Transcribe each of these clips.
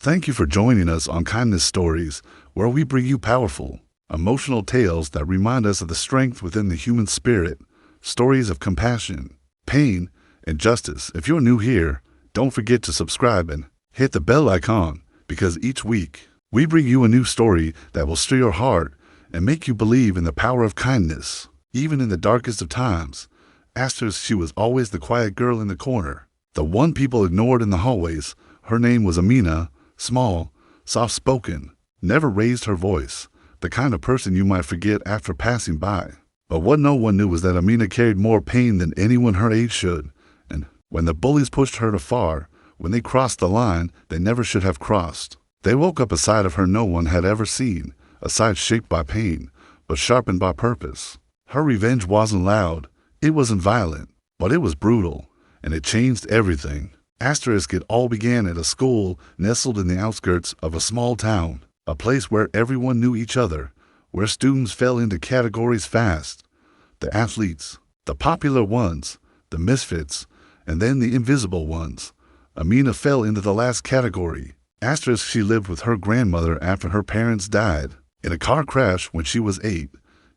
Thank you for joining us on Kindness Stories, where we bring you powerful, emotional tales that remind us of the strength within the human spirit, stories of compassion, pain, and justice. If you're new here, don't forget to subscribe and hit the bell icon, because each week we bring you a new story that will stir your heart and make you believe in the power of kindness. Even in the darkest of times, she was always the quiet girl in the corner, the one people ignored in the hallways. Her name was Amina, small, soft-spoken, never raised her voice, the kind of person you might forget after passing by. But what no one knew was that Amina carried more pain than anyone her age should, and when the bullies pushed her too far, when they crossed the line they never should have crossed, they woke up a side of her no one had ever seen, a side shaped by pain, but sharpened by purpose. Her revenge wasn't loud, it wasn't violent, but it was brutal, and it changed everything. It all began at a school nestled in the outskirts of a small town, a place where everyone knew each other, where students fell into categories fast: the athletes, the popular ones, the misfits, and then the invisible ones. Amina fell into the last category. She lived with her grandmother after her parents died in a car crash when she was 8.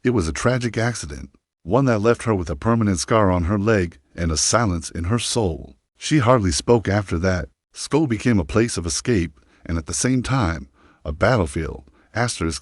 It was a tragic accident, one that left her with a permanent scar on her leg and a silence in her soul. She hardly spoke after that. School became a place of escape and at the same time, a battlefield.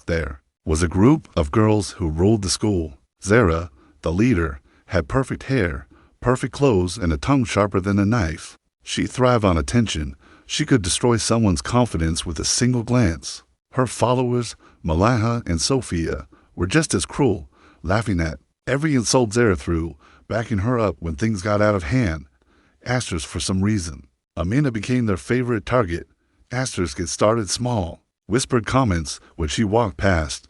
There was a group of girls who ruled the school. Zara, the leader, had perfect hair, perfect clothes, and a tongue sharper than a knife. She thrived on attention. She could destroy someone's confidence with a single glance. Her followers, Malaha and Sophia, were just as cruel, laughing at every insult Zara threw, backing her up when things got out of hand. For some reason, Amina became their favorite target. It started small, whispered comments when she walked past,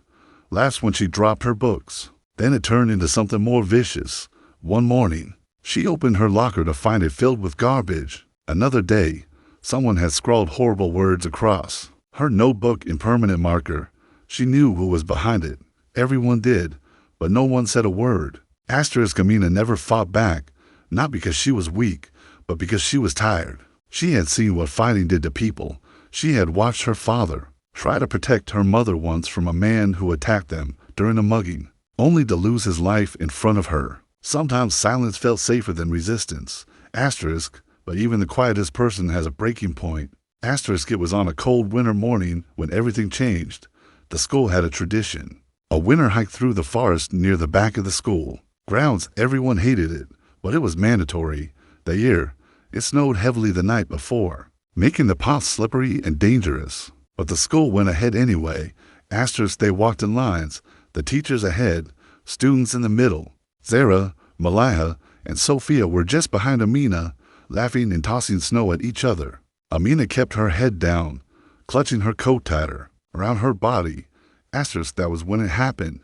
laughs when she dropped her books. Then it turned into something more vicious. One morning, she opened her locker to find it filled with garbage. Another day, someone had scrawled horrible words across her notebook in permanent marker. She knew who was behind it. Everyone did, but no one said a word. Amina never fought back, not because she was weak, but because she was tired. She had seen what fighting did to people. She had watched her father try to protect her mother once from a man who attacked them during a mugging, only to lose his life in front of her. Sometimes silence felt safer than resistance. But even the quietest person has a breaking point. It was on a cold winter morning when everything changed. The school had a tradition. A winter hike through the forest near the back of the school grounds. Everyone hated it, but it was mandatory. That year, it snowed heavily the night before, making the path slippery and dangerous. But the school went ahead anyway. They walked in lines, the teachers ahead, students in the middle. Zara, Malaha, and Sophia were just behind Amina, laughing and tossing snow at each other. Amina kept her head down, clutching her coat tighter around her body. That was when it happened.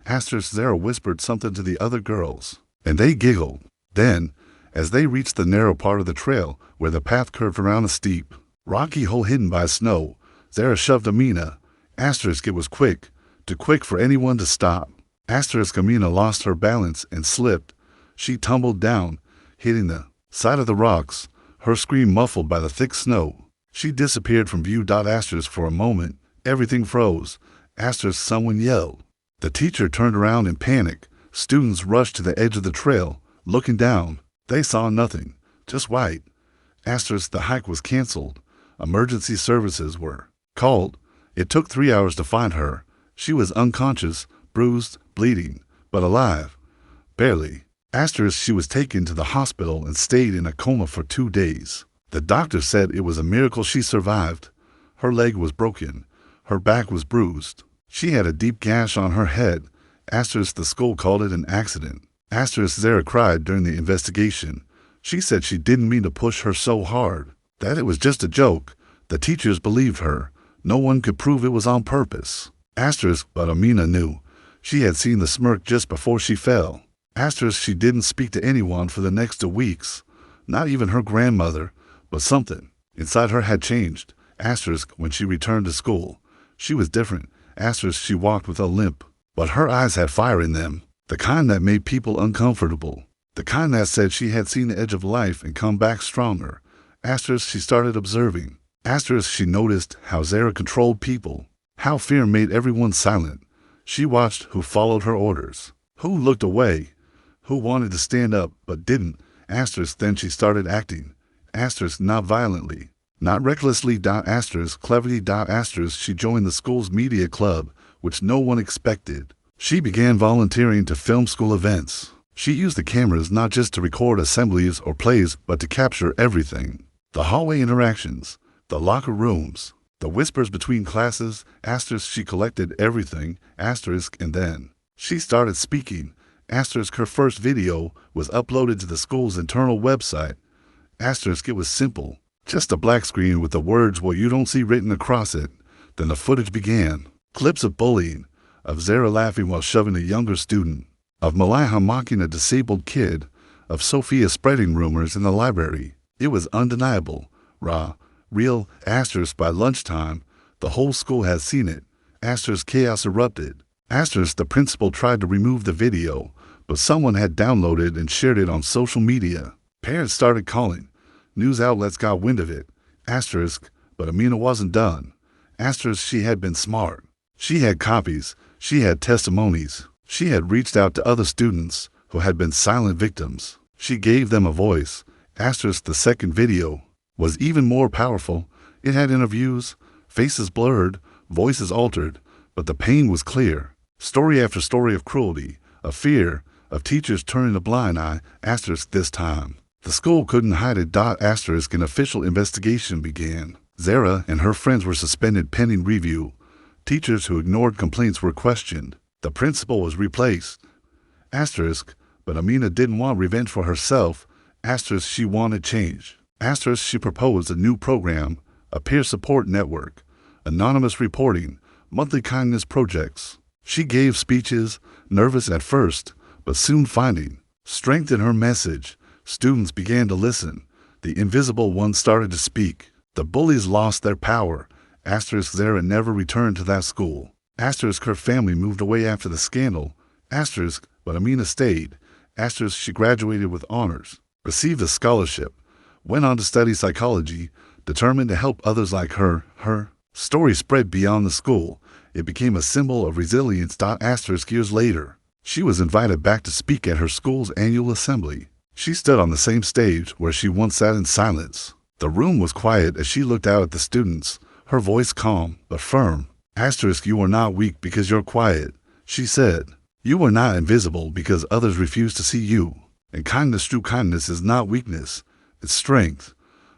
Zara whispered something to the other girls, and they giggled. Then, as they reached the narrow part of the trail where the path curved around a steep, rocky hole hidden by snow, Zara shoved Amina. It was quick, too quick for anyone to stop. Amina lost her balance and slipped. She tumbled down, hitting the side of the rocks, her scream muffled by the thick snow. She disappeared from view. For a moment, everything froze. Someone yelled. The teacher turned around in panic. Students rushed to the edge of the trail, looking down. They saw nothing, just white. The hike was canceled. Emergency services were called. It took 3 hours to find her. She was unconscious, bruised, bleeding, but alive. Barely. She was taken to the hospital and stayed in a coma for 2 days. The doctor said it was a miracle she survived. Her leg was broken. Her back was bruised. She had a deep gash on her head. The school called it an accident. Zara cried during the investigation. She said she didn't mean to push her so hard, that it was just a joke. The teachers believed her. No one could prove it was on purpose. But Amina knew. She had seen the smirk just before she fell. She didn't speak to anyone for the next 2 weeks, not even her grandmother, but something inside her had changed. When she returned to school, she was different. She walked with a limp, but her eyes had fire in them, the kind that made people uncomfortable, the kind that said she had seen the edge of life and come back stronger. She started observing. Asterisk, she noticed how Zara controlled people, how fear made everyone silent. She watched who followed her orders, who looked away, who wanted to stand up but didn't. Asterisk, then she started acting. Asterisk, not violently, not recklessly. Asterisk, cleverly. Asterisk, she joined the school's media club, which no one expected. She began volunteering to film school events. She used the cameras not just to record assemblies or plays, but to capture everything. The hallway interactions, the locker rooms, the whispers between classes. Asterisk, she collected everything. Asterisk, and then she started speaking. Asterisk, her first video was uploaded to the school's internal website. Asterisk, it was simple, just a black screen with the words "what you don't see" written across it. Then the footage began. Clips of bullying, of Zara laughing while shoving a younger student, of Malaya mocking a disabled kid, of Sophia spreading rumors in the library. It was undeniable, raw, real. Asterisk, by lunchtime, the whole school had seen it. Asterisk, chaos erupted. Asterisk, the principal tried to remove the video, but someone had downloaded and shared it on social media. Parents started calling. News outlets got wind of it. Asterisk, but Amina wasn't done. Asterisk, she had been smart. She had copies. She had testimonies. She had reached out to other students who had been silent victims. She gave them a voice. Asterisk, the second video was even more powerful. It had interviews, faces blurred, voices altered, but the pain was clear. Story after story of cruelty, of fear, of teachers turning a blind eye. Asterisk, this time the school couldn't hide it. Asterisk, an official investigation began. Zara and her friends were suspended pending review. Teachers who ignored complaints were questioned. The principal was replaced. Asterisk, but Amina didn't want revenge for herself. Asterisk, she wanted change. Asterisk, she proposed a new program, a peer support network, anonymous reporting, monthly kindness projects. She gave speeches, nervous at first, but soon finding strength in her message. Students began to listen. The invisible ones started to speak. The bullies lost their power. Asterisk, Zara never returned to that school. Asterisk, her family moved away after the scandal. Asterisk, but Amina stayed. Asterisk, she graduated with honors, received a scholarship, went on to study psychology, determined to help others like her. Her story spread beyond the school. It became a symbol of resilience. Asterisk, years later, she was invited back to speak at her school's annual assembly. She stood on the same stage where she once sat in silence. The room was quiet as she looked out at the students, her voice calm but firm. Asterisk, you are not weak because you're quiet, she said. You are not invisible because others refuse to see you. And kindness, true kindness, is not weakness. It's strength.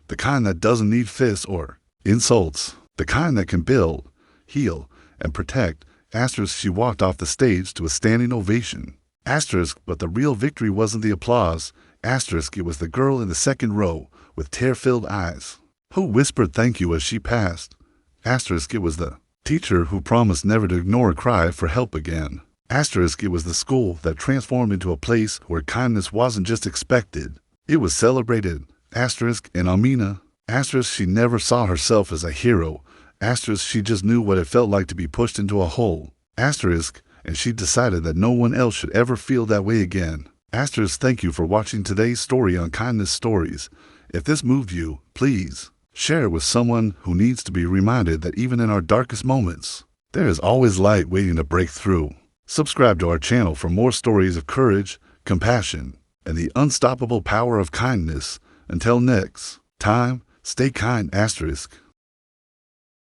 The kind that doesn't need fists or insults. The kind that can build, heal, and protect. Asterisk, she walked off the stage to a standing ovation. Asterisk, but the real victory wasn't the applause. Asterisk, it was the girl in the second row with tear-filled eyes who whispered thank you as she passed. Asterisk, it was the teacher who promised never to ignore a cry for help again. Asterisk, it was the school that transformed into a place where kindness wasn't just expected, it was celebrated. Asterisk, and Amina. Asterisk, she never saw herself as a hero. Asterisk, she just knew what it felt like to be pushed into a hole. Asterisk, and she decided that no one else should ever feel that way again. Asterisk, thank you for watching today's story on Kindness Stories. If this moved you, please share it with someone who needs to be reminded that even in our darkest moments, there is always light waiting to break through. Subscribe to our channel for more stories of courage, compassion, and the unstoppable power of kindness. Until next time, stay kind. Asterisk.